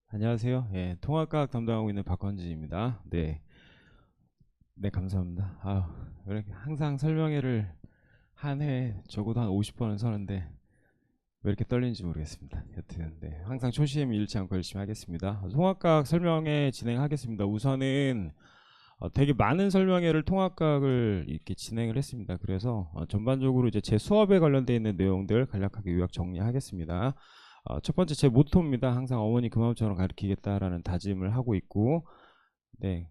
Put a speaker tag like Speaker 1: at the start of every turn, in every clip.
Speaker 1: 안녕하세요. 예, 통합과학 담당하고 있는 박건진입니다. 네, 네 감사합니다. 왜 이렇게 항상 설명회를 한 해 적어도 한 50번은 서는데 왜 이렇게 떨리는지 모르겠습니다. 여튼 네, 항상 초심 잃지 않고 열심히 하겠습니다. 통합과학 설명회 진행하겠습니다. 우선은 되게 많은 설명회를 통합과학을 이렇게 진행을 했습니다. 그래서 전반적으로 이제 제 수업에 관련되어 있는 내용들 간략하게 요약 정리하겠습니다. 첫 번째 제 모토입니다. 항상 어머니 그 마음처럼 가르치겠다라는 다짐을 하고 있고, 네,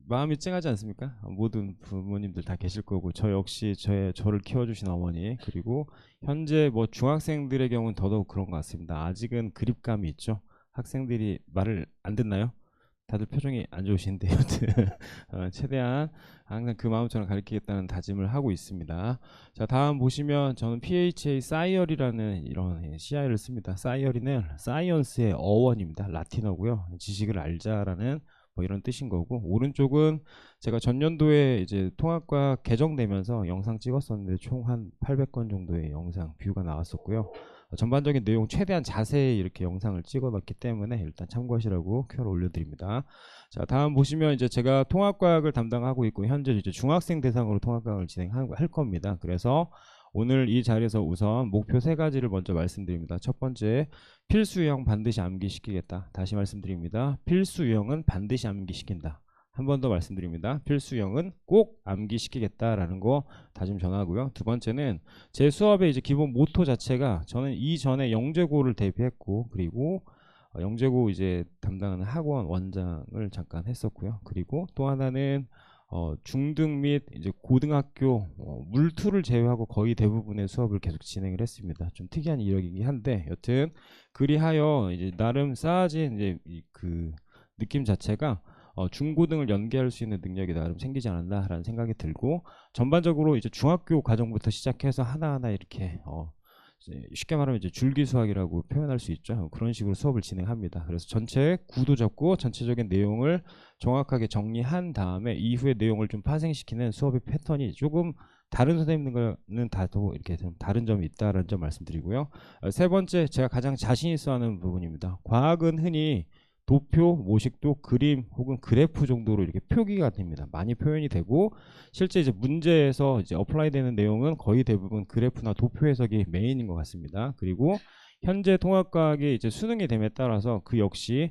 Speaker 1: 마음이 찡하지 않습니까? 모든 부모님들 다 계실 거고 저 역시 저를 키워주신 어머니, 그리고 현재 뭐 중학생들의 경우는 더더욱 그런 것 같습니다. 아직은 그립감이 있죠. 학생들이 말을 안 듣나요? 다들 표정이 안 좋으신데 여튼 최대한 항상 그 마음처럼 가르치겠다는 다짐을 하고 있습니다. 자, 다음 보시면 저는 PHA 사이얼이라는 이런 CI를 씁니다. 사이얼이는 사이언스의 어원입니다. 라틴어고요. 지식을 알자라는 뭐 이런 뜻인 거고, 오른쪽은 제가 전년도에 이제 통합과 개정되면서 영상 찍었었는데 총 한 800건 정도의 영상 뷰가 나왔었고요. 전반적인 내용 최대한 자세히 이렇게 영상을 찍어 놨기 때문에 일단 참고하시라고 큐를 올려드립니다. 자, 다음 보시면 이제 제가 통합과학을 담당하고 있고 현재 이제 중학생 대상으로 통합과학을 진행할 겁니다. 그래서 오늘 이 자리에서 우선 목표 세 가지를 먼저 말씀드립니다. 첫 번째, 필수 유형 반드시 암기시키겠다. 다시 말씀드립니다. 필수 유형은 반드시 암기시킨다. 한 번 더 말씀드립니다. 필수 유형은 꼭 암기시키겠다라는 거 다짐 전하고요. 두 번째는 제 수업의 이제 기본 모토 자체가, 저는 이전에 영재고를 대비했고, 그리고 영재고 이제 담당하는 학원 원장을 잠깐 했었고요. 그리고 또 하나는 중등 및 이제 고등학교 물투를 제외하고 거의 대부분의 수업을 계속 진행을 했습니다. 좀 특이한 이력이긴 한데 여튼 그리하여 이제 나름 쌓아진 이제 그 느낌 자체가 중고등을 연계할 수 있는 능력이 나름 생기지 않았나라는 생각이 들고, 전반적으로 이제 중학교 과정부터 시작해서 하나하나 이렇게 쉽게 말하면 이제 줄기 수학이라고 표현할 수 있죠. 그런 식으로 수업을 진행합니다. 그래서 전체 구도 잡고 전체적인 내용을 정확하게 정리한 다음에 이후의 내용을 좀 파생시키는 수업의 패턴이 조금 다른 선생님들과는 다소 이렇게 좀 다른 점이 있다라는 점 말씀드리고요. 세 번째, 제가 가장 자신 있어 하는 부분입니다. 과학은 흔히 도표, 모식도, 그림 혹은 그래프 정도로 이렇게 표기가 됩니다. 많이 표현이 되고, 실제 이제 문제에서 이제 어플라이 되는 내용은 거의 대부분 그래프나 도표 해석이 메인인 것 같습니다. 그리고 현재 통합과학이 이제 수능이 됨에 따라서 그 역시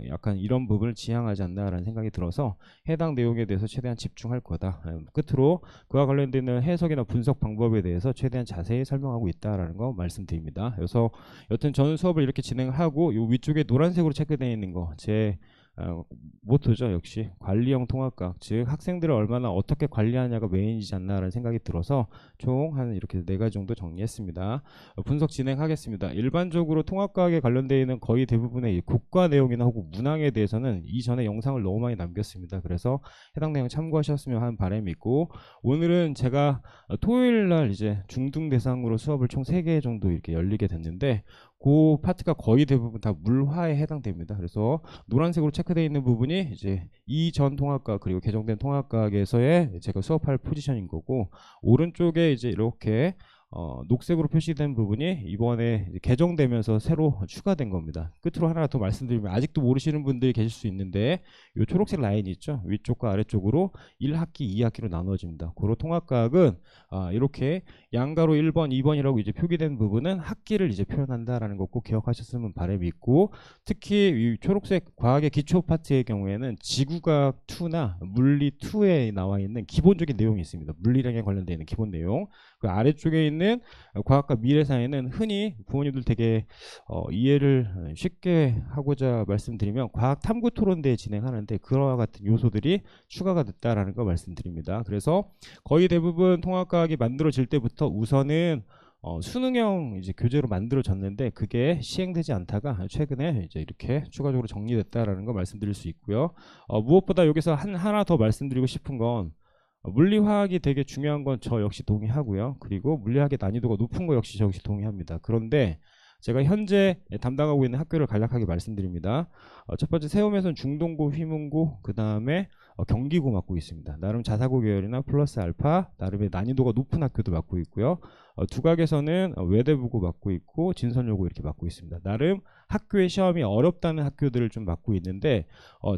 Speaker 1: 약간 이런 부분을 지향하지 않나라는 생각이 들어서 해당 내용에 대해서 최대한 집중할 거다. 끝으로 그와 관련되는 해석이나 분석 방법에 대해서 최대한 자세히 설명하고 있다라는 거 말씀드립니다. 그래서 여튼 저는 수업을 이렇게 진행하고 요 위쪽에 노란색으로 체크되어 있는 거제 모토죠. 역시 관리형 통합과학, 즉 학생들을 얼마나 어떻게 관리하냐가 메인이지 않나라는 생각이 들어서 총 한 이렇게 네 가지 정도 정리했습니다. 분석 진행하겠습니다. 일반적으로 통합과학에 관련되어 있는 거의 대부분의 국가 내용이나 혹은 문항에 대해서는 이전에 영상을 너무 많이 남겼습니다. 그래서 해당 내용 참고하셨으면 하는 바람이 있고, 오늘은 제가 토요일 날 이제 중등 대상으로 수업을 총 3개 정도 이렇게 열리게 됐는데, 그 파트가 거의 대부분 다 물화에 해당됩니다. 그래서 노란색으로 체크되어 있는 부분이 이제 이전 통합과학 그리고 개정된 통합과학에서의 제가 수업할 포지션인 거고, 오른쪽에 이제 이렇게 녹색으로 표시된 부분이 이번에 이제 개정되면서 새로 추가된 겁니다. 끝으로 하나 더 말씀드리면, 아직도 모르시는 분들이 계실 수 있는데 이 초록색 라인이 있죠. 위쪽과 아래쪽으로 1학기, 2학기로 나눠집니다. 고로 통합과학은 이렇게 양가로 1번, 2번이라고 이제 표기된 부분은 학기를 이제 표현한다라는 거 꼭 기억하셨으면 바람이 있고, 특히 이 초록색 과학의 기초 파트의 경우에는 지구과학 2나 물리 2에 나와 있는 기본적인 내용이 있습니다. 물리량에 관련되어 있는 기본 내용. 그 아래쪽에 있는 과학과 미래사에는 흔히 부모님들 되게 이해를 쉽게 하고자 말씀드리면 과학 탐구 토론대회 진행하는데 그와 같은 요소들이 추가가 됐다라는 거 말씀드립니다. 그래서 거의 대부분 통합과학이 만들어질 때부터 우선은 수능형 이제 교재로 만들어졌는데 그게 시행되지 않다가 최근에 이제 이렇게 추가적으로 정리됐다라는 거 말씀드릴 수 있고요. 무엇보다 여기서 하나 더 말씀드리고 싶은 건, 물리화학이 되게 중요한 건 저 역시 동의하고요. 그리고 물리학의 난이도가 높은 거 역시 저 역시 동의합니다. 그런데 제가 현재 담당하고 있는 학교를 간략하게 말씀드립니다. 첫 번째 세움에서는 중동고, 휘문고, 그 다음에 경기고 맡고 있습니다. 나름 자사고 계열이나 플러스 알파, 나름의 난이도가 높은 학교도 맡고 있고요. 두각에서는 외대부고 맡고 있고 진선여고 이렇게 맡고 있습니다. 나름 학교의 시험이 어렵다는 학교들을 좀 맡고 있는데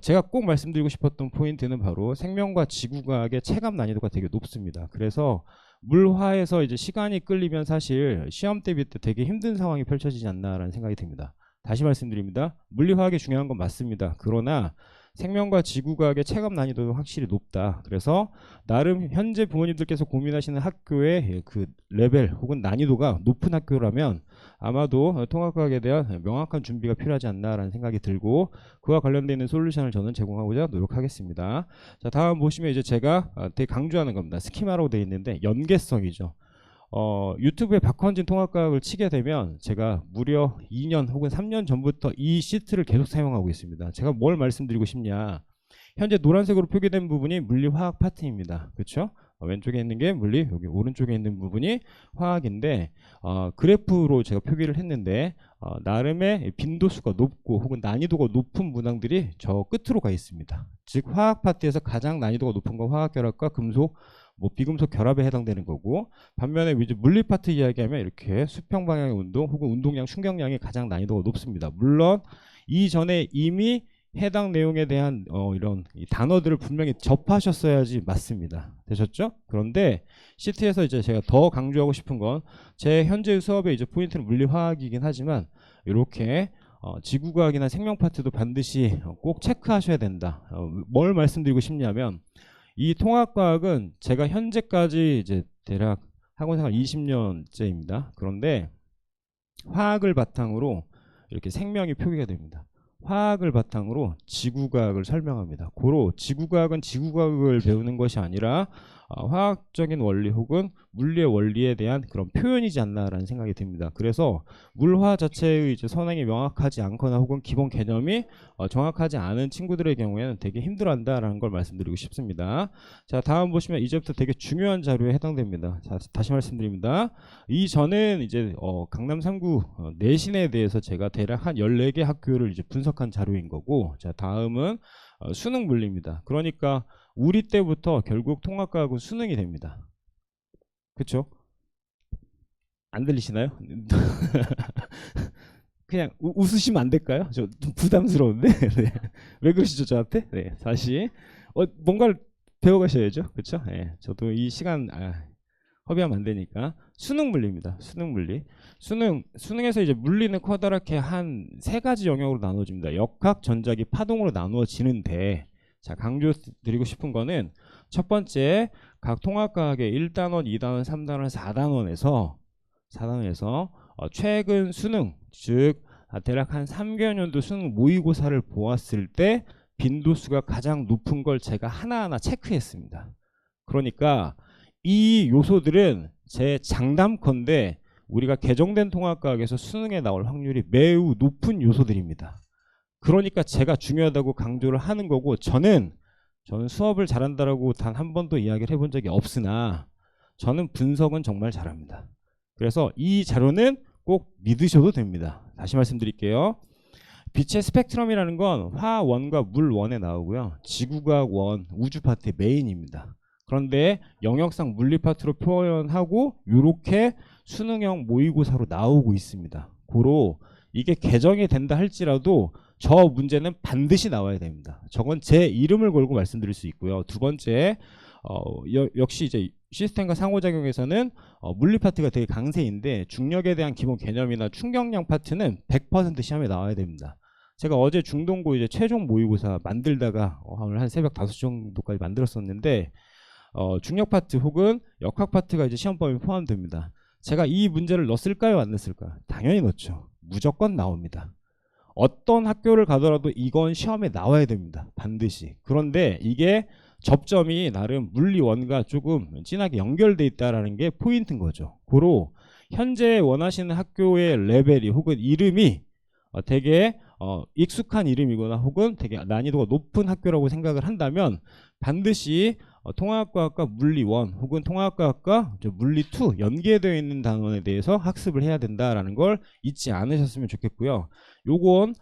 Speaker 1: 제가 꼭 말씀드리고 싶었던 포인트는 바로 생명과 지구과학의 체감 난이도가 되게 높습니다. 그래서 물화에서 이제 시간이 끌리면 사실 시험 대비 때 되게 힘든 상황이 펼쳐지지 않나라는 생각이 듭니다. 다시 말씀드립니다. 물리화학이 중요한 건 맞습니다. 그러나 생명과 지구과학의 체감 난이도는 확실히 높다. 그래서 나름 현재 부모님들께서 고민하시는 학교의 그 레벨 혹은 난이도가 높은 학교라면 아마도 통합과학에 대한 명확한 준비가 필요하지 않나라는 생각이 들고 그와 관련되어 있는 솔루션을 저는 제공하고자 노력하겠습니다. 자, 다음 보시면 이제 제가 되게 강조하는 겁니다. 스키마라고 되어 있는데 연계성이죠. 유튜브에 박헌진 통합과학을 치게 되면 제가 무려 2년 혹은 3년 전부터 이 시트를 계속 사용하고 있습니다. 제가 뭘 말씀드리고 싶냐. 현재 노란색으로 표기된 부분이 물리화학 파트입니다. 그렇죠? 왼쪽에 있는 게 물리, 여기 오른쪽에 있는 부분이 화학인데 그래프로 제가 표기를 했는데 나름의 빈도수가 높고 혹은 난이도가 높은 문항들이 저 끝으로 가 있습니다. 즉 화학 파트에서 가장 난이도가 높은 건 화학결합과 금속, 비금속 결합에 해당되는 거고 반면에 이제 물리 파트 이야기하면 이렇게 수평 방향의 운동 혹은 운동량, 충격량이 가장 난이도가 높습니다. 물론 이전에 이미 해당 내용에 대한 이런 단어들을 분명히 접하셨어야지 맞습니다. 되셨죠? 그런데 시트에서 이제 제가 더 강조하고 싶은 건 제 현재 수업의 이제 포인트는 물리화학이긴 하지만 이렇게 지구과학이나 생명 파트도 반드시 꼭 체크하셔야 된다. 뭘 말씀드리고 싶냐면 이 통합과학은 제가 현재까지 이제 대략 학원생활 20년째입니다. 그런데 화학을 바탕으로 이렇게 생명이 표기가 됩니다. 화학을 바탕으로 지구과학을 설명합니다. 고로 지구과학은 지구과학을 배우는 것이 아니라 화학적인 원리 혹은 물리의 원리에 대한 그런 표현이지 않나라는 생각이 듭니다. 그래서 물화 자체의 이제 선행이 명확하지 않거나 혹은 기본 개념이 정확하지 않은 친구들의 경우에는 되게 힘들어한다라는 걸 말씀드리고 싶습니다. 자, 다음 보시면 이제부터 되게 중요한 자료에 해당됩니다. 자, 다시 말씀드립니다. 이전엔 이제 강남 3구 내신에 대해서 제가 대략 한 14개 학교를 이제 분석한 자료인 거고, 자, 다음은 수능 물리입니다. 그러니까 우리 때부터 결국 통합과학은 수능이 됩니다. 그쵸? 안 들리시나요? 그냥 웃으시면 안 될까요? 저 좀 부담스러운데. 네. 왜 그러시죠 저한테? 네, 다시 뭔가를 배워가셔야죠. 그렇죠? 네, 저도 이 시간 허비하면 안 되니까. 수능 물리입니다. 수능 물리. 수능에서 이제 물리는 커다랗게 한 세 가지 영역으로 나누어집니다. 역학, 전자기, 파동으로 나누어지는데, 자, 강조드리고 싶은 거는 첫 번째 각 통합과학의 1단원, 2단원, 3단원, 4단원에서 최근 수능, 즉 대략 한 3개년도 수능 모의고사를 보았을 때 빈도수가 가장 높은 걸 제가 하나하나 체크했습니다. 그러니까 이 요소들은 제 장담컨대 우리가 개정된 통합과학에서 수능에 나올 확률이 매우 높은 요소들입니다. 그러니까 제가 중요하다고 강조를 하는 거고, 저는 수업을 잘한다라고 단 한 번도 이야기를 해본 적이 없으나 저는 분석은 정말 잘합니다. 그래서 이 자료는 꼭 믿으셔도 됩니다. 다시 말씀드릴게요. 빛의 스펙트럼이라는 건 화원과 물원에 나오고요. 지구과학 원, 우주 파트의 메인입니다. 그런데 영역상 물리 파트로 표현하고 이렇게 수능형 모의고사로 나오고 있습니다. 고로 이게 개정이 된다 할지라도 저 문제는 반드시 나와야 됩니다. 저건 제 이름을 걸고 말씀드릴 수 있고요. 두 번째, 역시 이제 시스템과 상호작용에서는 물리 파트가 되게 강세인데 중력에 대한 기본 개념이나 충격량 파트는 100% 시험에 나와야 됩니다. 제가 어제 중동고 이제 최종 모의고사 만들다가 오늘 한 새벽 5시 정도까지 만들었었는데 중력 파트 혹은 역학 파트가 이제 시험 범위에 포함됩니다. 제가 이 문제를 넣었을까요, 안 넣었을까요? 당연히 넣었죠. 무조건 나옵니다. 어떤 학교를 가더라도 이건 시험에 나와야 됩니다. 반드시. 그런데 이게 접점이 나름 물리원과 조금 진하게 연결돼 있다라는 게 포인트인 거죠. 고로 현재 원하시는 학교의 레벨이 혹은 이름이 되게 익숙한 이름이거나 혹은 되게 난이도가 높은 학교라고 생각을 한다면 반드시 통합과학과 물리 1 혹은 통합과학과 물리 2 연계되어 있는 단원에 대해서 학습을 해야 된다라는 걸 잊지 않으셨으면 좋겠고요. 요건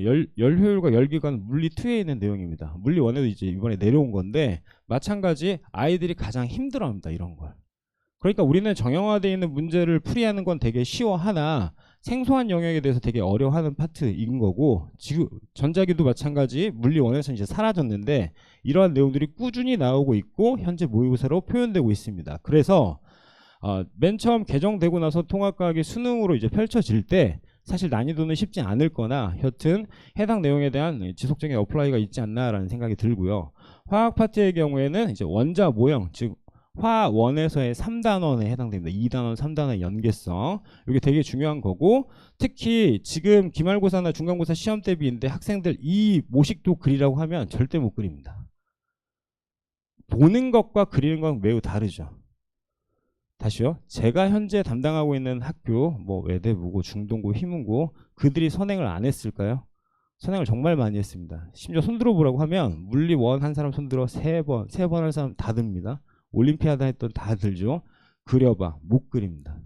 Speaker 1: 열 효율과 열기관 물리 2에 있는 내용입니다. 물리 1에도 이제 이번에 내려온 건데 마찬가지 아이들이 가장 힘들어합니다. 이런 걸. 그러니까 우리는 정형화되어 있는 문제를 풀이하는 건 되게 쉬워하나 생소한 영역에 대해서 되게 어려워하는 파트인 거고, 지금 전자기도 마찬가지 물리 1에서는 이제 사라졌는데 이러한 내용들이 꾸준히 나오고 있고 현재 모의고사로 표현되고 있습니다. 그래서 맨 처음 개정되고 나서 통합과학이 수능으로 이제 펼쳐질 때 사실 난이도는 쉽지 않을 거나 여튼 해당 내용에 대한 지속적인 어플라이가 있지 않나라는 생각이 들고요. 화학 파트의 경우에는 이제 원자 모형, 즉 화1에서의 3단원에 해당됩니다. 2단원, 3단원의 연계성. 이게 되게 중요한 거고, 특히 지금 기말고사나 중간고사 시험 대비인데 학생들 이 모식도 그리라고 하면 절대 못 그립니다. 보는 것과 그리는 건 매우 다르죠. 다시요. 제가 현재 담당하고 있는 학교, 뭐 외대부고, 중동고, 희문고, 그들이 선행을 안 했을까요? 선행을 정말 많이 했습니다. 심지어 손들어 보라고 하면 물리 1 한 사람 손들어 3번, 3번 할 사람 다 듭니다. 올림피아다 했던 다 들죠. 그려봐, 못 그립니다.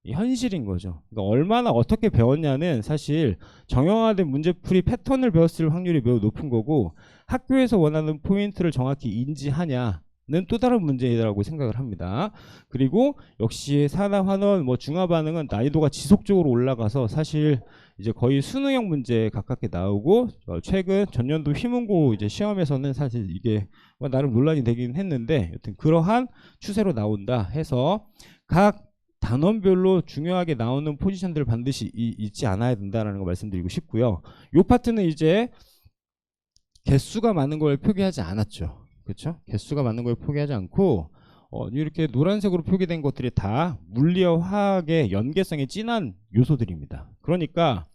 Speaker 1: 현실인 거죠. 그러니까 얼마나 어떻게 배웠냐는 사실 정형화된 문제풀이 패턴을 배웠을 확률이 매우 높은 거고, 학교에서 원하는 포인트를 정확히 인지하냐는 또 다른 문제라고 생각을 합니다. 그리고 역시 산화, 환원, 중화 반응은 난이도가 지속적으로 올라가서 사실 이제 거의 수능형 문제에 가깝게 나오고, 최근 전년도 휘문고 이제 시험에서는 사실 이게 나름 논란이 되긴 했는데 여튼 그러한 추세로 나온다 해서 각 단원별로 중요하게 나오는 포지션들을 반드시 잊지 않아야 된다는 거 말씀드리고 싶고요. 이 파트는 이제 개수가 많은 걸 표기하지 않았죠. 그렇죠? 개수가 많은 걸 표기하지 않고 이렇게 노란색으로 표기된 것들이 다 물리와 화학의 연계성이 진한 요소들입니다. 그러니까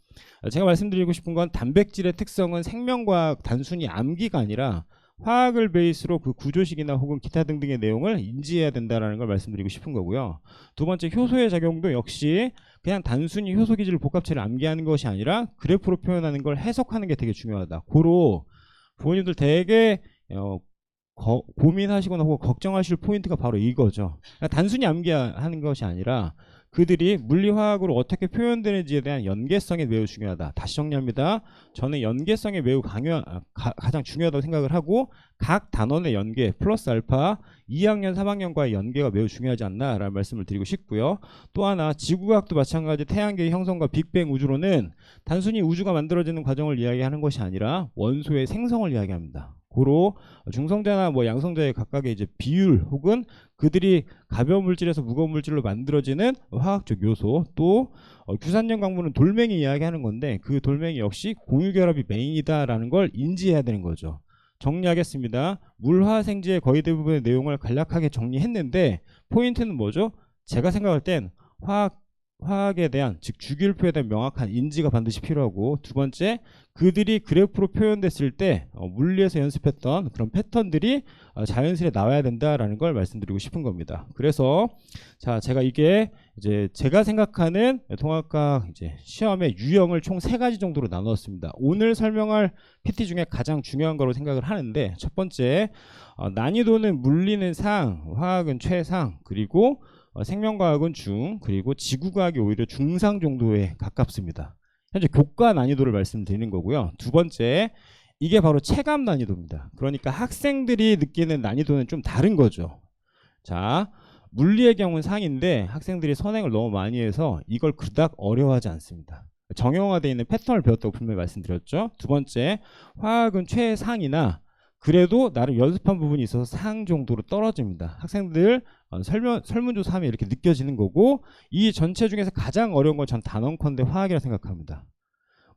Speaker 1: 제가 말씀드리고 싶은 건 단백질의 특성은 생명과학 단순히 암기가 아니라 화학을 베이스로 그 구조식이나 혹은 기타 등등의 내용을 인지해야 된다는 걸 말씀드리고 싶은 거고요. 두 번째, 효소의 작용도 역시 그냥 단순히 효소 기질 복합체를 암기하는 것이 아니라 그래프로 표현하는 걸 해석하는 게 되게 중요하다. 고로 부모님들 되게 고민하시거나 혹은 걱정하실 포인트가 바로 이거죠. 그러니까 단순히 암기하는 것이 아니라 그들이 물리화학으로 어떻게 표현되는지에 대한 연계성이 매우 중요하다. 다시 정리합니다. 저는 연계성이 매우 가장 중요하다고 생각을 하고, 각 단원의 연계 플러스 알파 2학년 3학년과의 연계가 매우 중요하지 않나 라는 말씀을 드리고 싶고요. 또 하나, 지구과학도 마찬가지 태양계의 형성과 빅뱅 우주론은 단순히 우주가 만들어지는 과정을 이야기하는 것이 아니라 원소의 생성을 이야기합니다. 고로 중성자나 양성자의 각각의 이제 비율 혹은 그들이 가벼운 물질에서 무거운 물질로 만들어지는 화학적 요소, 또 규산염 광물은 돌멩이 이야기하는 건데 그 돌멩이 역시 공유결합이 메인이다라는 걸 인지해야 되는 거죠. 정리하겠습니다. 물화생지의 거의 대부분의 내용을 간략하게 정리했는데 포인트는 뭐죠? 제가 생각할 땐 화학에 대한, 즉 주기율표에 대한 명확한 인지가 반드시 필요하고, 두 번째, 그들이 그래프로 표현됐을 때 물리에서 연습했던 그런 패턴들이 자연스레 나와야 된다라는 걸 말씀드리고 싶은 겁니다. 그래서 제가 이게 이제 제가 생각하는 통합과학 이제 시험의 유형을 총 3가지 정도로 나누었습니다. 오늘 설명할 PT 중에 가장 중요한 거로 생각을 하는데, 첫 번째, 난이도는 물리는 상, 화학은 최상, 그리고 생명과학은 중, 그리고 지구과학이 오히려 중상 정도에 가깝습니다. 현재 교과 난이도를 말씀드리는 거고요. 두 번째, 이게 바로 체감 난이도입니다. 그러니까 학생들이 느끼는 난이도는 좀 다른 거죠. 자, 물리의 경우는 상인데 학생들이 선행을 너무 많이 해서 이걸 그닥 어려워하지 않습니다. 정형화되어 있는 패턴을 배웠다고 분명히 말씀드렸죠. 두 번째, 화학은 최상이나 그래도 나름 연습한 부분이 있어서 상 정도로 떨어집니다. 학생들 설문조사하면 이렇게 느껴지는 거고, 이 전체 중에서 가장 어려운 건 전 단언컨대 화학이라 생각합니다.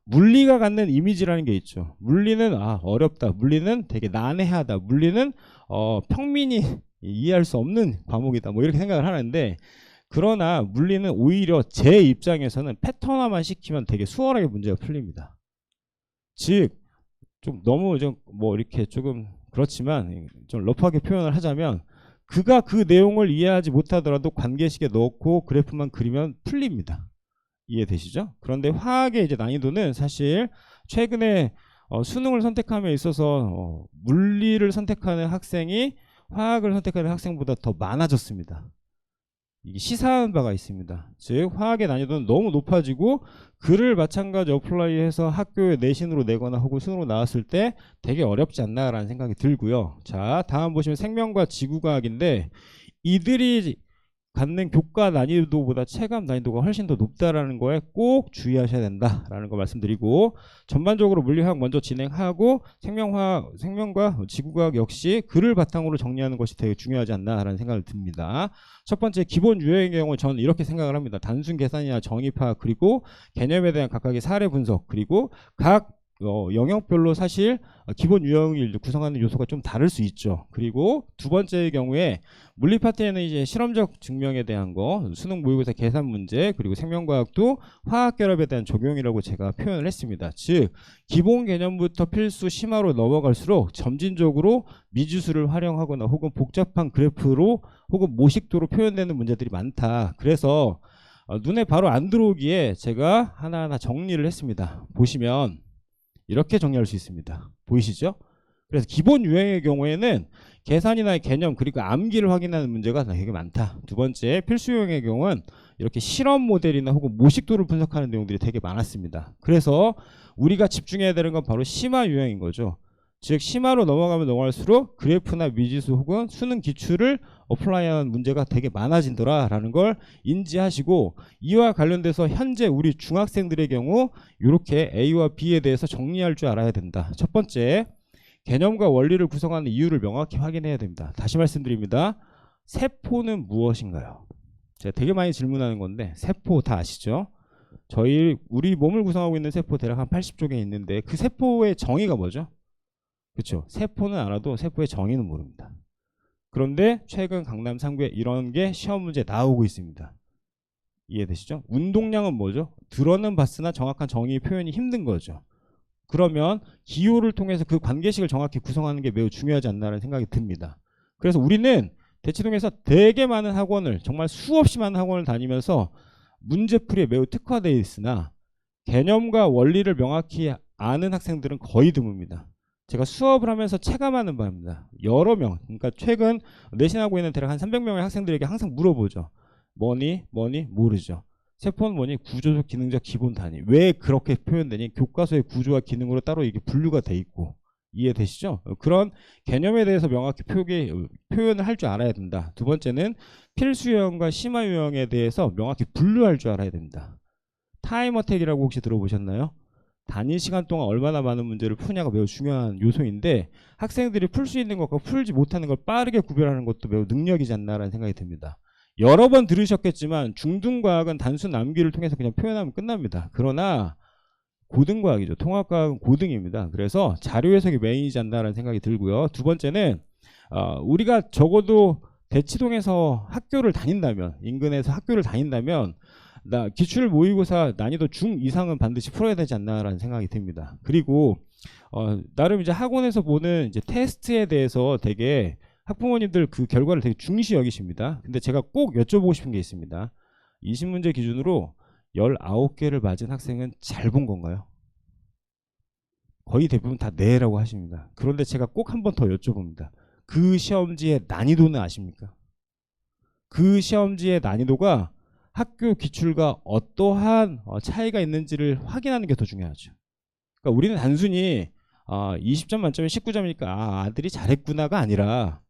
Speaker 1: 물리가 갖는 이미지라는 게 있죠. 물리는 어렵다, 물리는 되게 난해하다, 물리는 평민이 이해할 수 없는 과목이다, 이렇게 생각을 하는데, 그러나 물리는 오히려 제 입장에서는 패턴화만 시키면 되게 수월하게 문제가 풀립니다. 즉 좀 너무 이렇게 조금 그렇지만 좀 러프하게 표현을 하자면, 그가 그 내용을 이해하지 못하더라도 관계식에 넣고 그래프만 그리면 풀립니다. 이해되시죠? 그런데 화학의 이제 난이도는 사실 최근에 수능을 선택함에 있어서 물리를 선택하는 학생이 화학을 선택하는 학생보다 더 많아졌습니다. 이게 시사한 바가 있습니다. 즉 화학의 난이도는 너무 높아지고 글을 마찬가지 어플라이해서 학교에 내신으로 내거나 혹은 수능으로 나왔을 때 되게 어렵지 않나라는 생각이 들고요. 자, 다음 보시면 생명과 지구과학인데 이들이 갖는 교과 난이도보다 체감 난이도가 훨씬 더 높다라는 거에 꼭 주의하셔야 된다라는 거 말씀드리고, 전반적으로 물리화학 먼저 진행하고 생명과 지구과학 역시 글을 바탕으로 정리하는 것이 되게 중요하지 않나라는 생각이 듭니다. 첫 번째 기본 유형의 경우 저는 이렇게 생각을 합니다. 단순 계산이나 정의 파악, 그리고 개념에 대한 각각의 사례 분석, 그리고 각 영역별로 사실 기본 유형을 구성하는 요소가 좀 다를 수 있죠. 그리고 두 번째의 경우에 물리 파트에는 이제 실험적 증명에 대한 거, 수능 모의고사 계산 문제, 그리고 생명과학도 화학 결합에 대한 적용이라고 제가 표현을 했습니다. 즉 기본 개념부터 필수 심화로 넘어갈수록 점진적으로 미지수를 활용하거나 혹은 복잡한 그래프로 혹은 모식도로 표현되는 문제들이 많다. 그래서 눈에 바로 안 들어오기에 제가 하나하나 정리를 했습니다. 보시면 이렇게 정리할 수 있습니다. 보이시죠? 그래서 기본 유형의 경우에는 계산이나 개념, 그리고 암기를 확인하는 문제가 되게 많다. 두 번째 필수 유형의 경우는 이렇게 실험 모델이나 혹은 모식도를 분석하는 내용들이 되게 많았습니다. 그래서 우리가 집중해야 되는 건 바로 심화 유형인 거죠. 즉 심화로 넘어가면 넘어갈수록 그래프나 미지수 혹은 수능 기출을 어플라이하는 문제가 되게 많아진더라라는 걸 인지하시고, 이와 관련돼서 현재 우리 중학생들의 경우 이렇게 A와 B에 대해서 정리할 줄 알아야 된다. 첫 번째, 개념과 원리를 구성하는 이유를 명확히 확인해야 됩니다. 다시 말씀드립니다. 세포는 무엇인가요? 제가 되게 많이 질문하는 건데 세포 다 아시죠? 우리 몸을 구성하고 있는 세포 대략 한 80조 개 있는데 그 세포의 정의가 뭐죠? 그렇죠. 세포는 알아도 세포의 정의는 모릅니다. 그런데 최근 강남 3구에 이런 게 시험 문제에 나오고 있습니다. 이해되시죠? 운동량은 뭐죠? 들어는 봤으나 정확한 정의 표현이 힘든 거죠. 그러면 기호를 통해서 그 관계식을 정확히 구성하는 게 매우 중요하지 않나라는 생각이 듭니다. 그래서 우리는 대치동에서 되게 많은 학원을, 정말 수없이 많은 학원을 다니면서 문제풀이에 매우 특화되어 있으나 개념과 원리를 명확히 아는 학생들은 거의 드뭅니다. 제가 수업을 하면서 체감하는 바입니다. 여러 명, 그러니까 최근 내신하고 있는 대략 한 300명의 학생들에게 항상 물어보죠. 뭐니? 모르죠. 세포는 뭐니? 구조적, 기능적, 기본 단위. 왜 그렇게 표현되니? 교과서의 구조와 기능으로 따로 이게 분류가 돼 있고. 이해되시죠? 그런 개념에 대해서 명확히 표현을 할 줄 알아야 된다. 두 번째는 필수 유형과 심화 유형에 대해서 명확히 분류할 줄 알아야 됩니다. 타임 어택이라고 혹시 들어보셨나요? 단위 시간 동안 얼마나 많은 문제를 푸냐가 매우 중요한 요소인데, 학생들이 풀 수 있는 것과 풀지 못하는 걸 빠르게 구별하는 것도 매우 능력이지 않나라는 생각이 듭니다. 여러 번 들으셨겠지만 중등과학은 단순 암기를 통해서 그냥 표현하면 끝납니다. 그러나 고등과학이죠. 통합과학은 고등입니다. 그래서 자료 해석이 메인이지 않나라는 생각이 들고요. 두 번째는 우리가 적어도 대치동에서 학교를 다닌다면, 인근에서 학교를 다닌다면 기출 모의고사 난이도 중 이상은 반드시 풀어야 되지 않나라는 생각이 듭니다. 그리고 나름 이제 학원에서 보는 이제 테스트에 대해서 되게 학부모님들 그 결과를 되게 중시 여기십니다. 근데 제가 꼭 여쭤보고 싶은 게 있습니다. 20문제 기준으로 19개를 맞은 학생은 잘 본 건가요? 거의 대부분 다 네라고 하십니다. 그런데 제가 꼭 한 번 더 여쭤봅니다. 그 시험지의 난이도는 아십니까? 그 시험지의 난이도가 학교 기출과 어떠한 차이가 있는지를 확인하는 게 더 중요하죠. 그러니까 우리는 단순히 20점 만점에 19점이니까 아들이 잘했구나가 아니라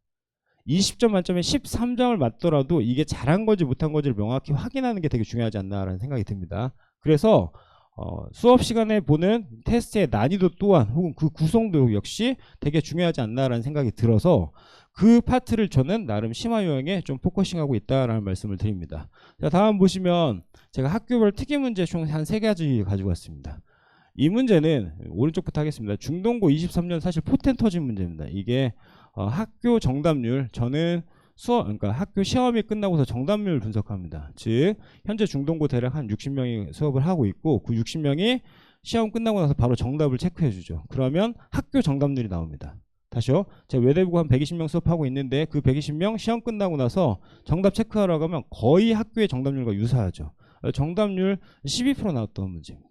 Speaker 1: 20점 만점에 13점을 맞더라도 이게 잘한 건지 못한 건지를 명확히 확인하는 게 되게 중요하지 않나라는 생각이 듭니다. 그래서 수업 시간에 보는 테스트의 난이도 또한 혹은 그 구성도 역시 되게 중요하지 않나라는 생각이 들어서 그 파트를 저는 나름 심화 유형에 좀 포커싱하고 있다라는 말씀을 드립니다. 자, 다음 보시면 제가 학교별 특기 문제 총 한 3가지 가지고 왔습니다. 이 문제는 오른쪽부터 하겠습니다. 중동고 23년 사실 포텐 터진 문제입니다. 이게 학교 정답률, 저는 그러니까 학교 시험이 끝나고서 정답률 분석합니다. 즉 현재 중동고 대략 한 60명이 수업을 하고 있고 그 60명이 시험 끝나고 나서 바로 정답을 체크해 주죠. 그러면 학교 정답률이 나옵니다. 다시요. 제가 외대부고 한 120명 수업하고 있는데 그 120명 시험 끝나고 나서 정답 체크하라고 하면 거의 학교의 정답률과 유사하죠. 정답률 12% 나왔던 문제입니다.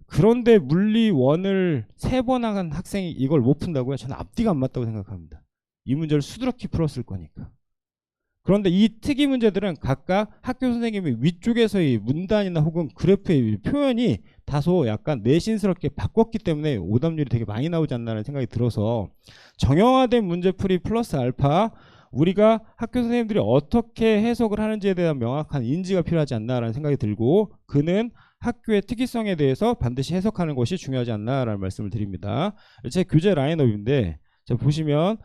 Speaker 1: 그런데 물리 1을 3번 한 학생이 이걸 못 푼다고요? 저는 앞뒤가 안 맞다고 생각합니다. 이 문제를 수두룩히 풀었을 거니까. 그런데 이 특이 문제들은 각각 학교 선생님이 위쪽에서의 문단이나 혹은 그래프의 표현이 다소 약간 내신스럽게 바꿨기 때문에 오답률이 되게 많이 나오지 않나라는 생각이 들어서 정형화된 문제풀이 플러스 알파, 우리가 학교 선생님들이 어떻게 해석을 하는지에 대한 명확한 인지가 필요하지 않나라는 생각이 들고, 그는 학교의 특이성에 대해서 반드시 해석하는 것이 중요하지 않나라는 말씀을 드립니다. 제 교재 라인업인데 제가 보시면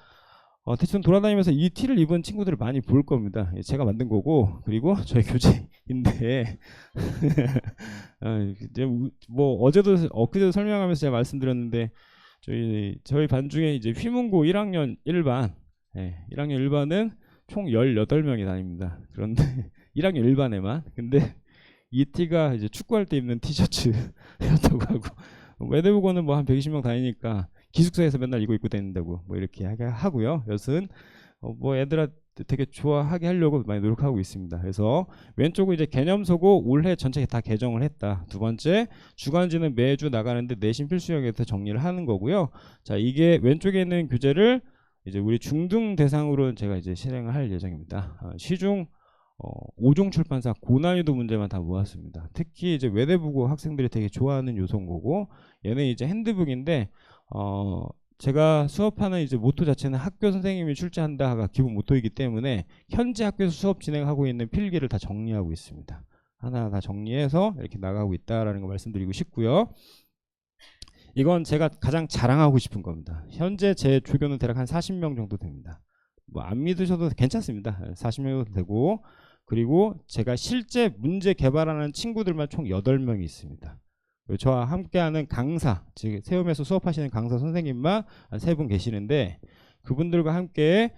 Speaker 1: 대충 돌아다니면서 이 티를 입은 친구들을 많이 볼 겁니다. 제가 만든 거고, 그리고 저희 교재인데 이제 뭐 어제도 엊그제도 설명하면서 제가 말씀드렸는데, 저희 반 중에 이제 휘문고 1학년 1반, 1학년 1반은 총 18명이 다닙니다. 그런데 1학년 1반에만. 근데 이 티가 이제 축구할 때 입는 티셔츠였다고 하고, 외대부고는 뭐 한 120명 다니니까 기숙사에서 맨날 이거 입고 다닌다고 뭐 이렇게 하고요. 여튼 뭐 애들한테 되게 좋아하게 하려고 많이 노력하고 있습니다. 그래서 왼쪽은 이제 개념서고 올해 전체 다 개정을 했다. 두 번째, 주간지는 매주 나가는데 내신 필수역에 대해서 정리를 하는 거고요. 자, 이게 왼쪽에 있는 교재를 이제 우리 중등 대상으로 제가 이제 실행을 할 예정입니다. 시중 5종 출판사 고난이도 문제만 다 모았습니다. 특히 이제 외대부고 학생들이 되게 좋아하는 요소인 거고, 얘는 이제 핸드북인데 제가 수업하는 이제 모토 자체는 학교 선생님이 출제한다가 기본 모토이기 때문에 현재 학교에서 수업 진행하고 있는 필기를 다 정리하고 있습니다. 하나하나 다 정리해서 이렇게 나가고 있다라는 거 말씀드리고 싶고요. 이건 제가 가장 자랑하고 싶은 겁니다. 현재 제 조교는 대략 한 40명 정도 됩니다. 뭐 안 믿으셔도 괜찮습니다. 40명 정도 되고, 그리고 제가 실제 문제 개발하는 친구들만 총 8명이 있습니다. 저와 함께하는 강사, 즉 세움에서 수업하시는 강사 선생님만 한 3분 계시는데, 그분들과 함께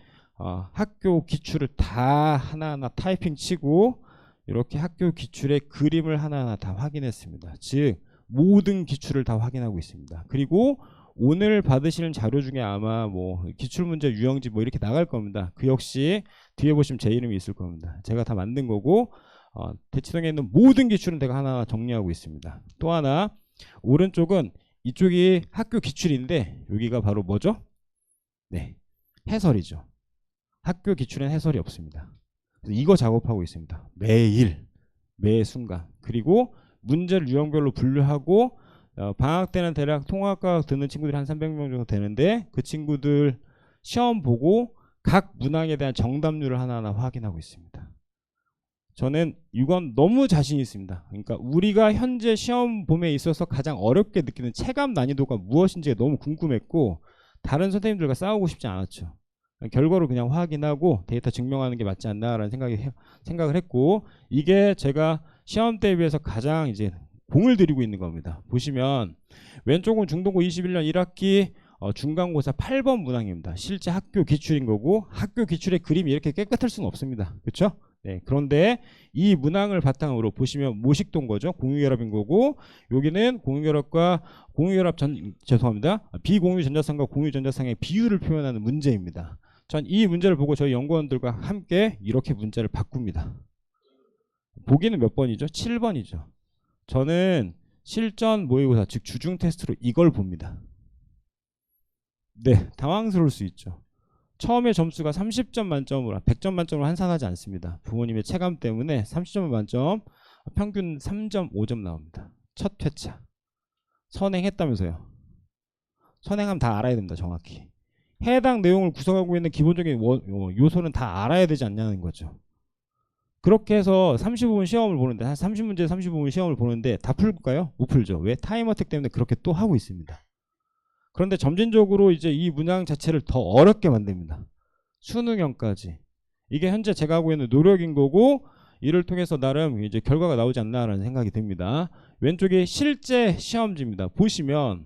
Speaker 1: 학교 기출을 다 하나하나 타이핑 치고 이렇게 학교 기출의 그림을 하나하나 다 확인했습니다. 즉 모든 기출을 다 확인하고 있습니다. 그리고 오늘 받으시는 자료 중에 아마 뭐 기출문제 유형집 뭐 이렇게 나갈 겁니다. 그 역시 뒤에 보시면 제 이름이 있을 겁니다. 제가 다 만든 거고, 대치동에 있는 모든 기출은 제가 하나하나 정리하고 있습니다. 또 하나, 오른쪽은 이쪽이 학교 기출인데 여기가 바로 뭐죠? 네, 해설이죠. 학교 기출엔 해설이 없습니다. 그래서 이거 작업하고 있습니다. 매일, 매 순간. 그리고 문제를 유형별로 분류하고, 방학 때는 대략 통합과 듣는 친구들이 한 300명 정도 되는데, 그 친구들 시험 보고 각 문항에 대한 정답률을 하나하나 확인하고 있습니다. 저는 이건 너무 자신 있습니다. 그러니까 우리가 현재 시험 봄에 있어서 가장 어렵게 느끼는 체감 난이도가 무엇인지가 너무 궁금했고, 다른 선생님들과 싸우고 싶지 않았죠. 결과를 그냥 확인하고 데이터 증명하는 게 맞지 않나라는 생각을 했고, 이게 제가 시험 때에 비해서 가장 이제 공을 들이고 있는 겁니다. 보시면 왼쪽은 중등고 21년 1학기 중간고사 8번 문항입니다. 실제 학교 기출인 거고, 학교 기출의 그림이 이렇게 깨끗할 수는 없습니다. 그렇죠? 네, 그런데 이 문항을 바탕으로 보시면 모식도인 거죠. 공유결합인 거고, 여기는 비공유 전자상과 공유 전자상의 비율을 표현하는 문제입니다. 전 이 문제를 보고 저희 연구원들과 함께 이렇게 문제를 바꿉니다. 보기는 몇 번이죠? 7번이죠. 저는 실전 모의고사, 즉 주중 테스트로 이걸 봅니다. 네, 당황스러울 수 있죠. 처음에 점수가 30점 만점으로 100점 만점으로 환산하지 않습니다. 부모님의 체감 때문에 30점 만점, 평균 3.5점 나옵니다. 첫 회차. 선행했다면서요. 선행하면 다 알아야 됩니다. 정확히. 해당 내용을 구성하고 있는 기본적인 요소는 다 알아야 되지 않냐는 거죠. 그렇게 해서 35분 시험을 보는데, 한 30문제 35분 시험을 보는데 다 풀까요? 못 풀죠. 왜? 타임어택 때문에 그렇게 또 하고 있습니다. 그런데 점진적으로 이제 이 문항 자체를 더 어렵게 만듭니다. 수능형까지. 이게 현재 제가 하고 있는 노력인 거고, 이를 통해서 나름 이제 결과가 나오지 않나라는 생각이 듭니다. 왼쪽에 실제 시험지입니다. 보시면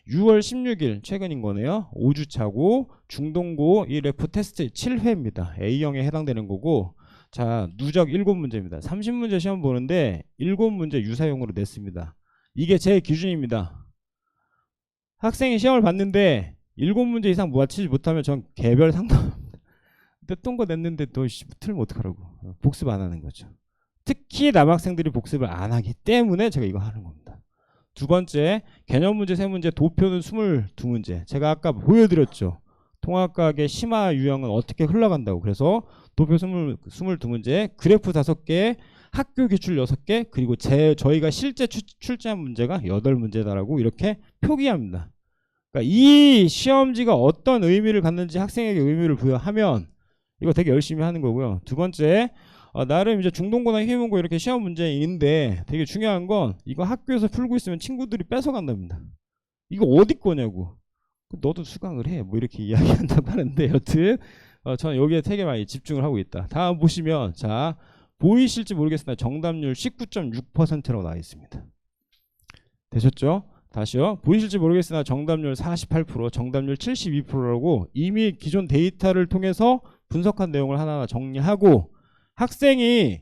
Speaker 1: 6월 16일 최근인 거네요. 5주차고 중동고 이 레포 테스트 7회입니다. A형에 해당되는 거고, 자, 누적 7문제입니다. 30문제 시험 보는데 7문제 유사형으로 냈습니다. 이게 제 기준입니다. 학생이 시험을 봤는데 7문제 이상 맞히지 못하면 전 개별 상담합니다. 냈던 거 냈는데 너 틀면 어떡하라고. 복습 안 하는 거죠. 특히 남학생들이 복습을 안 하기 때문에 제가 이거 하는 겁니다. 두 번째, 개념 문제 3문제, 도표는 22문제. 제가 아까 보여드렸죠. 통합과학의 심화 유형은 어떻게 흘러간다고. 그래서 도표 22문제, 그래프 5개, 학교 기출 6개, 그리고 저희가 실제 출제한 문제가 8문제다라고 이렇게 표기합니다. 그러니까 이 시험지가 어떤 의미를 갖는지 학생에게 의미를 부여하면 이거 되게 열심히 하는 거고요. 두 번째, 나름 이제 중동고나 희문고 이렇게 시험 문제인데 되게 중요한 건 이거 학교에서 풀고 있으면 친구들이 뺏어간답니다. 이거 어디 거냐고. 너도 수강을 해. 뭐 이렇게 이야기한다고 하는데 여튼 저는 여기에 되게 많이 집중을 하고 있다. 다음 보시면 자 보이실지 모르겠으나 정답률 19.6%라고 나와 있습니다. 되셨죠? 다시요. 보이실지 모르겠으나 정답률 48%, 정답률 72%라고 이미 기존 데이터를 통해서 분석한 내용을 하나하나 정리하고 학생이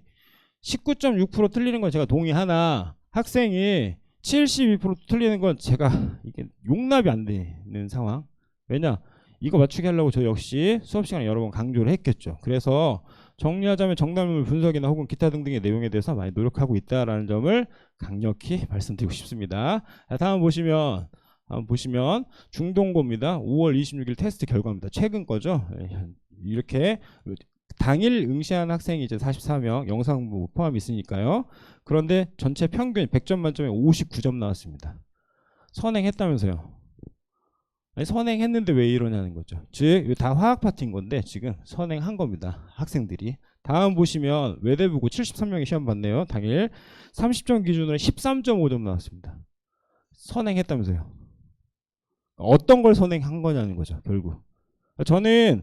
Speaker 1: 19.6% 틀리는 건 제가 동의하나 학생이 72% 틀리는 건 제가 이게 용납이 안 되는 상황. 왜냐? 이거 맞추게 하려고 저 역시 수업 시간에 여러 번 강조를 했겠죠. 그래서 정리하자면 정답률 분석이나 혹은 기타 등등의 내용에 대해서 많이 노력하고 있다라는 점을 강력히 말씀드리고 싶습니다. 다음 보시면 중동고입니다. 5월 26일 테스트 결과입니다. 최근 거죠. 이렇게 당일 응시한 학생이 이제 44명, 영상부 포함 있으니까요. 그런데 전체 평균 100점 만점에 59점 나왔습니다. 선행했다면서요. 아니, 선행했는데 왜 이러냐는 거죠. 즉 다 화학 파트인 건데 지금 선행한 겁니다. 학생들이. 다음 보시면 외대부고 73명이 시험 봤네요. 당일 30점 기준으로 13.5점 나왔습니다. 선행했다면서요. 어떤 걸 선행한 거냐는 거죠. 결국. 저는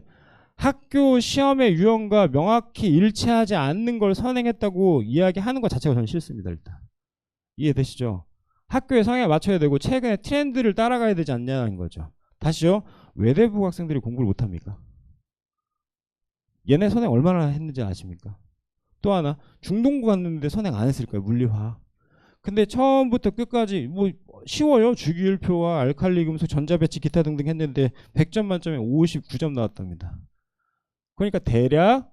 Speaker 1: 학교 시험의 유형과 명확히 일치하지 않는 걸 선행했다고 이야기하는 것 자체가 저는 싫습니다. 일단 이해되시죠? 학교의 성향에 맞춰야 되고 최근의 트렌드를 따라가야 되지 않냐는 거죠. 다시요. 외대부 학생들이 공부를 못합니까? 얘네 선행 얼마나 했는지 아십니까? 또 하나 중동고 갔는데 선행 안 했을까요? 물리화. 근데 처음부터 끝까지 뭐 쉬워요. 주기율표와 알칼리 금속 전자배치 기타 등등 했는데 100점 만점에 59점 나왔답니다. 그러니까 대략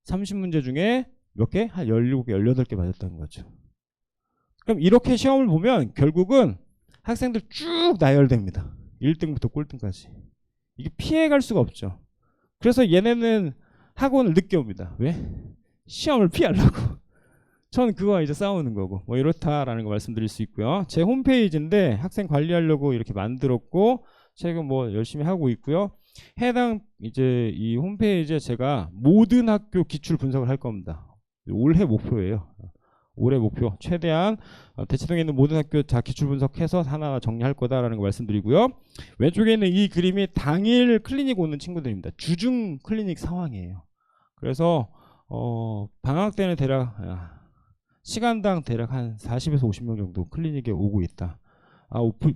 Speaker 1: 30문제 중에 몇 개? 한 17개, 18개 맞았다는 거죠. 그럼 이렇게 시험을 보면 결국은 학생들 쭉 나열됩니다. 1등부터 꼴등까지. 이게 피해갈 수가 없죠. 그래서 얘네는 학원을 늦게 옵니다. 왜? 시험을 피하려고. 저는 그거와 이제 싸우는 거고 뭐 이렇다라는 거 말씀드릴 수 있고요. 제 홈페이지인데 학생 관리하려고 이렇게 만들었고 최근 뭐 열심히 하고 있고요. 해당 이제 이 홈페이지에 제가 모든 학교 기출 분석을 할 겁니다. 올해 목표예요. 올해 목표 최대한 대치동에 있는 모든 학교 다 기출 분석해서 하나하나 정리할 거다라는 거 말씀드리고요. 왼쪽에 있는 이 그림이 당일 클리닉 오는 친구들입니다. 주중 클리닉 상황이에요. 그래서 방학 때는 대략 시간당 대략 한 40에서 50명 정도 클리닉에 오고 있다.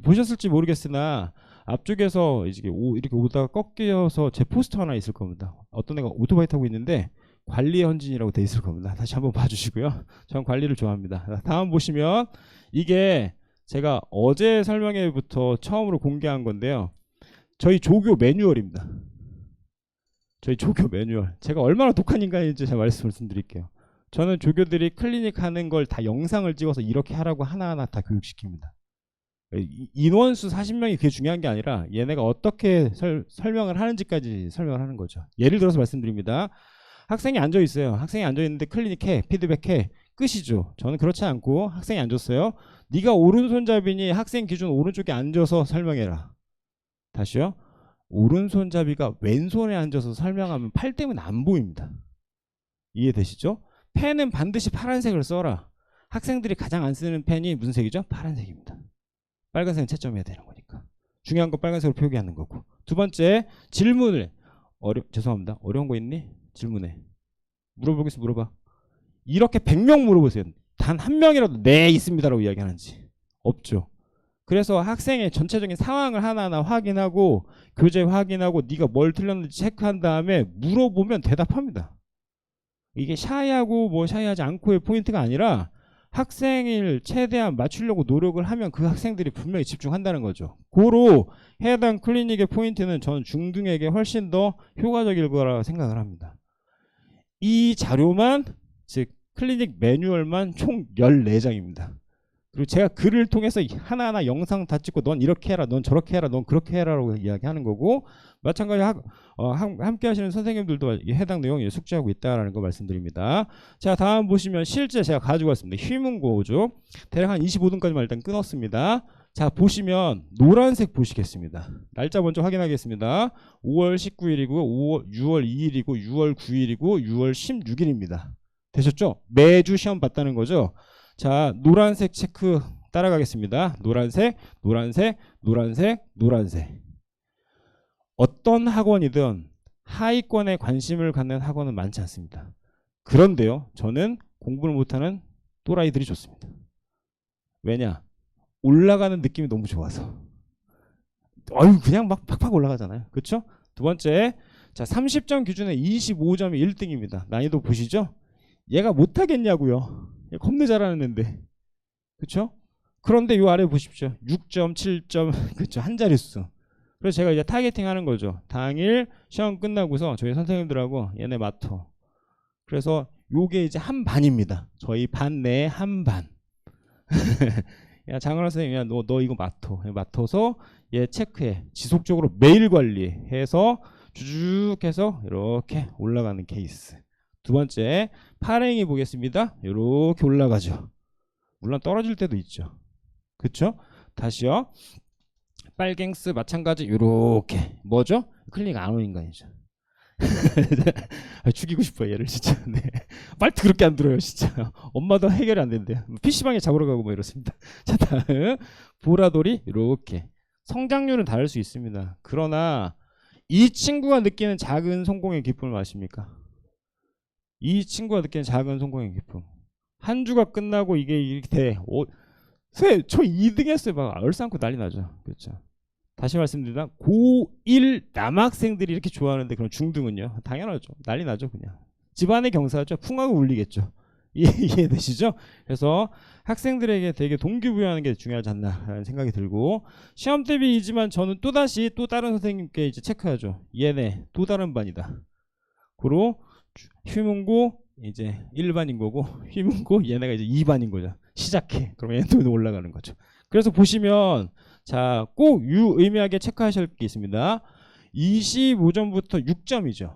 Speaker 1: 보셨을지 모르겠으나 앞쪽에서 이렇게 오다가 꺾여서 제 포스터 하나 있을 겁니다. 어떤 애가 오토바이 타고 있는데 관리의 헌진이라고 돼 있을 겁니다. 다시 한번 봐주시고요. 전 관리를 좋아합니다. 다음 보시면 이게 제가 어제 설명회부터 처음으로 공개한 건데요. 저희 조교 매뉴얼입니다. 저희 조교 매뉴얼. 제가 얼마나 독한 인간인지 제가 말씀드릴게요. 저는 조교들이 클리닉 하는 걸 다 영상을 찍어서 이렇게 하라고 하나하나 다 교육시킵니다. 인원수 40명이 그게 중요한 게 아니라 얘네가 어떻게 설명을 하는지까지 설명을 하는 거죠. 예를 들어서 말씀드립니다. 학생이 앉아 있어요. 학생이 앉아 있는데 클리닉해, 피드백해, 끝이죠. 저는 그렇지 않고 학생이 앉았어요. 네가 오른손잡이니 학생 기준 오른쪽에 앉아서 설명해라. 다시요. 오른손잡이가 왼손에 앉아서 설명하면 팔 때문에 안 보입니다. 이해되시죠? 펜은 반드시 파란색을 써라. 학생들이 가장 안 쓰는 펜이 무슨 색이죠? 파란색입니다. 빨간색은 채점해야 되는 거니까. 중요한 건 빨간색으로 표기하는 거고. 두 번째, 질문을 죄송합니다. 어려운 거 있니? 질문해. 물어보겠어. 물어봐. 이렇게 100명 물어보세요. 단 한 명이라도 네 있습니다라고 이야기하는지. 없죠. 그래서 학생의 전체적인 상황을 하나하나 확인하고 교재 확인하고 네가 뭘 틀렸는지 체크한 다음에 물어보면 대답합니다. 이게 샤이하고 뭐 샤이하지 않고의 포인트가 아니라 학생을 최대한 맞추려고 노력을 하면 그 학생들이 분명히 집중한다는 거죠. 고로 해당 클리닉의 포인트는 저는 중등에게 훨씬 더 효과적일 거라 생각을 합니다. 이 자료만 즉 클리닉 매뉴얼만 총 14장입니다.
Speaker 2: 그리고 제가 글을 통해서 하나하나 영상 다 찍고 넌 이렇게 해라, 넌 저렇게 해라, 넌 그렇게 해라라고 이야기하는 거고, 마찬가지 함께 하시는 선생님들도 해당 내용 숙지하고 있다라는 거 말씀드립니다. 자, 다음 보시면 실제 제가 가지고 왔습니다. 휴문고죠. 대략 한 25등까지만 일단 끊었습니다. 자, 보시면 노란색 보시겠습니다. 날짜 먼저 확인하겠습니다. 5월 19일이고 6월 2일이고 6월 9일이고 6월 16일입니다. 되셨죠? 매주 시험 봤다는 거죠. 자, 노란색 체크 따라가겠습니다. 노란색, 노란색, 노란색, 노란색. 어떤 학원이든 하위권에 관심을 갖는 학원은 많지 않습니다. 그런데요, 저는 공부를 못하는 또라이들이 좋습니다. 왜냐? 올라가는 느낌이 너무 좋아서. 그냥 막 팍팍 올라가잖아요. 그렇죠? 두 번째, 자, 30점 기준에 25점이 1등입니다. 난이도 보시죠? 얘가 못하겠냐고요. 겁내 잘하는데, 그렇죠? 그런데 요 아래 보십시오. 6점, 7점, 그렇죠? 한 자릿수. 그래서 제가 이제 타겟팅 하는 거죠. 당일 시험 끝나고서 저희 선생님들하고 얘네 맡어. 그래서 요게 이제 한 반입니다. 저희 반 내에 한 반. 야, 장은하 선생님, 야, 너 이거 맡아서 얘 체크해. 지속적으로 매일 관리해서 쭉 해서 이렇게 올라가는 케이스. 두 번째, 파랭이 보겠습니다. 이렇게 올라가죠. 물론 떨어질 때도 있죠. 그쵸? 다시요. 빨갱스 마찬가지 이렇게 뭐죠? 클릭 안 오는 인간이죠. 죽이고 싶어요 얘를 진짜. 네. 말도 그렇게 안 들어요 진짜. 엄마도 해결이 안 된대요. PC방에 잡으러 가고 뭐 이렇습니다. 자, 다음 보라돌이 이렇게. 성장률은 다를 수 있습니다. 그러나 이 친구가 느끼는 작은 성공의 기쁨을 아십니까? 이 친구가 느끼는 작은 성공의 기쁨. 한 주가 끝나고 이게 이렇게 돼. 저 2등 했어요. 막 얼싸안고 난리 나죠. 그렇죠. 다시 말씀드립니다. 고1 남학생들이 이렇게 좋아하는데 그럼 중등은요? 당연하죠. 난리 나죠. 그냥. 집안의 경사죠. 풍하고 울리겠죠. 이해되시죠? 그래서 학생들에게 되게 동기부여하는 게 중요하지 않나라는 생각이 들고, 시험 대비이지만 저는 또다시 또 다른 선생님께 이제 체크하죠. 얘네 또 다른 반이다. 고로 휴문고 이제 1반인 거고, 휴문고 얘네가 이제 2반인 거죠. 시작해. 그럼 얘는 올라가는 거죠. 그래서 보시면 자, 꼭 유의미하게 체크하실 게 있습니다. 25점부터 6점이죠.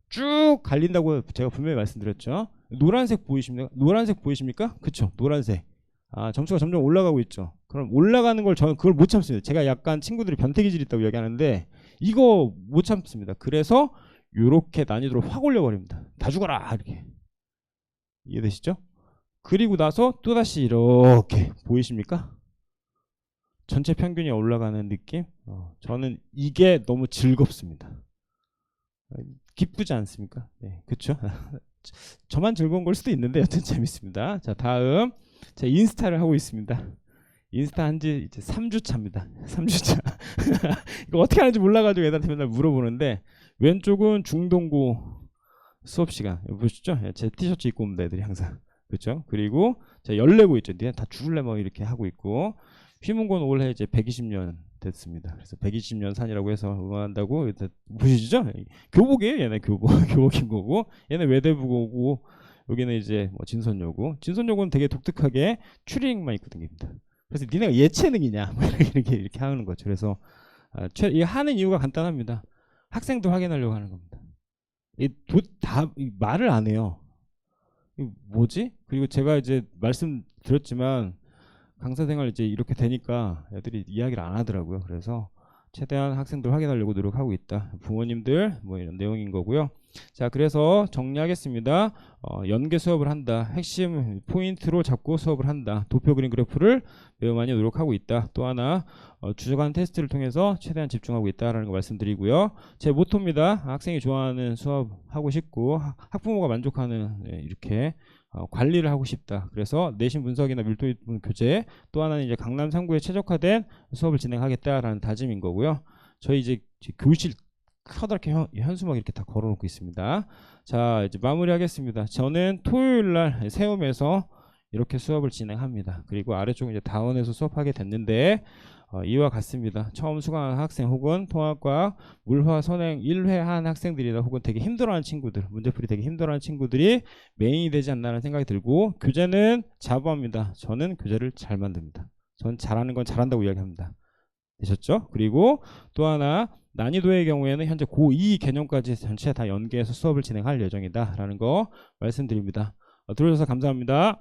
Speaker 2: 쭉 갈린다고 제가 분명히 말씀드렸죠. 노란색 보이십니까? 노란색 보이십니까? 그쵸? 노란색. 아, 점수가 점점 올라가고 있죠. 그럼 올라가는 걸 저는 그걸 못 참습니다. 제가 약간 친구들이 변태기질이 있다고 얘기하는데 이거 못 참습니다. 그래서 요렇게 난이도를 확 올려버립니다. 다 죽어라 이렇게. 이해되시죠? 그리고 나서 또다시 이렇게 보이십니까? 전체 평균이 올라가는 느낌? 저는 이게 너무 즐겁습니다. 기쁘지 않습니까? 네, 그렇죠? 저만 즐거운 걸 수도 있는데 여튼 재밌습니다. 자, 다음 제가 인스타를 하고 있습니다. 인스타 한지 이제 3주차입니다. 3주차. 이거 어떻게 하는지 몰라가지고 애들한테 맨날 물어보는데, 왼쪽은 중동고 수업 시간 보시죠? 제 티셔츠 입고 옵니다 애들이 항상. 그렇죠? 그리고 제가 열내고 있죠. 니네 다 죽을래 뭐 이렇게 하고 있고, 휴문고는 올해 이제 120년 됐습니다. 그래서 120년 산이라고 해서 응원한다고 보시죠? 교복이에요. 얘네 교복. 교복인 거고, 얘네 외대부고고, 여기는 이제 뭐 진선여고. 진선여고는 되게 독특하게 추리닝만 입고 다닙니다. 그래서 니네가 예체능이냐 뭐 이렇게 하는 거죠. 그래서 이 하는 이유가 간단합니다. 학생도 확인하려고 하는 겁니다. 다 말을 안 해요. 뭐지? 그리고 제가 이제 말씀드렸지만 강사 생활 이제 이렇게 되니까 애들이 이야기를 안 하더라고요. 그래서 최대한 학생들 확인하려고 노력하고 있다. 부모님들 뭐 이런 내용인 거고요. 자, 그래서 정리하겠습니다. 연계 수업을 한다. 핵심 포인트로 잡고 수업을 한다. 도표 그림 그래프를 매우 많이 노력하고 있다. 또 하나 주간 테스트를 통해서 최대한 집중하고 있다라는 거 말씀드리고요. 제 모토입니다. 학생이 좋아하는 수업 하고 싶고 학부모가 만족하는, 이렇게 관리를 하고 싶다. 그래서 내신 분석이나 밀도 교재, 또 하나는 이제 강남 3구에 최적화된 수업을 진행하겠다라는 다짐인 거고요. 저희 이제 교실 커다랗게 현수막 이렇게 다 걸어놓고 있습니다. 자, 이제 마무리하겠습니다. 저는 토요일날 세움에서 이렇게 수업을 진행합니다. 그리고 아래쪽은 이제 다원에서 수업하게 됐는데,
Speaker 1: 이와 같습니다. 처음 수강한 학생 혹은 통합과학 물화 선행 1회 한 학생들이나 혹은 되게 힘들어하는 친구들, 문제풀이 되게 힘들어하는 친구들이 메인이 되지 않나라는 생각이 들고, 교재는 자부합니다. 저는 교재를 잘 만듭니다. 전 잘하는 건 잘한다고 이야기합니다. 되셨죠? 그리고 또 하나, 난이도의 경우에는 현재 고2 개념까지 전체 다 연계해서 수업을 진행할 예정이다 라는 거 말씀드립니다. 들어주셔서 감사합니다.